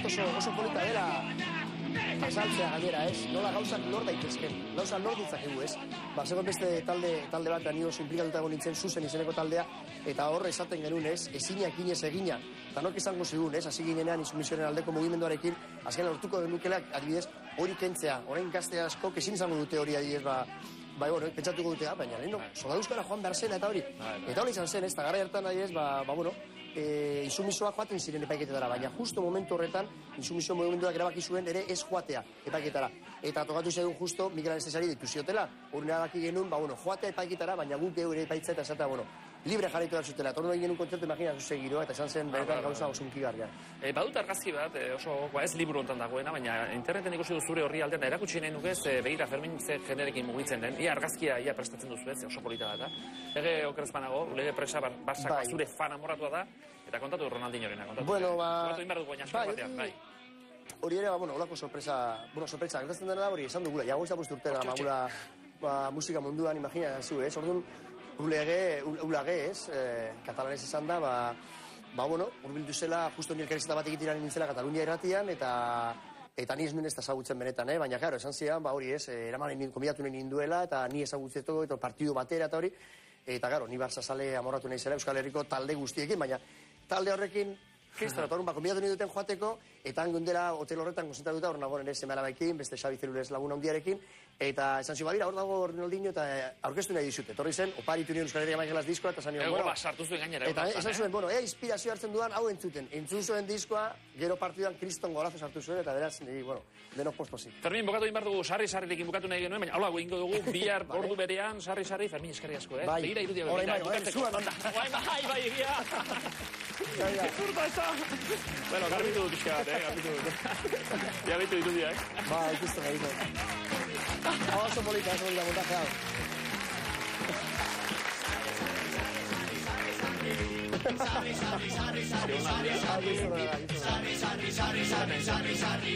oso polita dela azaltzea gainera, ez? Nola gauzak lor daitezken, gauzak lor ditzakegu, ez? Zegoen beste talde bat, ni oso implikatuta egon nintzen, Zuzen izeneko taldea, eta horre esaten genuen, ez? Ezinak inez egina, eta nok izango zigun, ez? Hasi ginean insumisioaren aldeko mugimenduarekin, azken lortuko genukelak, adibidez, hori kentzea, orain gazte asko, ezin izango dute hori adibidez, bueno, pentsatuko dutea, baina leheno, soldaduzkara joan behar zela eta hori. Eta hori izan zen, ez? Eta gara hartan adibidez, bueno, insumisoak joaten ziren epaiketetara, baina justo momentu horretan, insumisio mugimenduak erabaki zuen ere ez joatea epaiketara. Eta tokatu zaigun justo Mikel Anestesiari ditu ziotela, hori erabaki genuen, joatea epaiketara, baina guk geure epaitza eta esatea, libre jarraitu da zutela. Eta hori genuen kontzertu imagina zuze giroa, eta esan zen beretan gauza oso unkigarria. Badut argazki bat, oso ez liburu hontan dagoena, baina interneten ikusi du zure horri aldean, erakutsi nahi nukez, begira Fermin ze generekin mugitzen den, ia argazkia ia prestatzen duzu ez, oso polita da. Lege okerez banago, lege presa Barsak zure fan amorratua da, eta kontatu Ronaldinhorena, kontatu. Bueno, hori ere, olako sorpresa, gertatzen dena da, hori esan dugula, jago ez da postu urtera, musika munduan, imagina zu, ez? Orduan, ulage, ez? Katalanez esan da, urbildu zela, justo ni elkarrizeta bat egitiran nintzela Katalunia irratian, eta ni ez nuen ez da ezagutzen benetan, baina, karo, esan zidan, hori ez, eraman konbidatu nahi ninduela, eta ni ezagutzeto, eta partidu batera, eta hori, eta, karo, ni Barça sale amorratu nahi zela Euskal Herriko talde guztiekin, baina talde horrekin, kristora, eta horren, konbidatu nahi duten joateko, eta hangundela hotel horretan konzentratuta, hor nagoen ere seme-alabekin, beste Xabi Zerules lagun handiarekin, eta esan zio, hor dago Ronaldinho, eta aurkeztu nahi dizute. Etorri zen, oparitu nion Euskal Herria Maigelaz diskoa, eta zanio, sartu zuen gainera. Eta esan zuen, ea inspirazio hartzen dudan, hau entzuten. Entzun zuen diskoa, gero partiduan kriston golazo sartu zuen, eta beraz, denok pospozik. Fermin, bukatu egin behar dugu, sarri-sarrirekin bukatu nahi genuen, baina hola, egingo dugu, bihar ordu berean, sarri-sarri, Fermin eskerri asko, begira irudia bueno, garbitu dut pixka bat, garbitu dut. Ya behitu irudia, ikusten gaito. Oso polita, montaje hau. Sarri,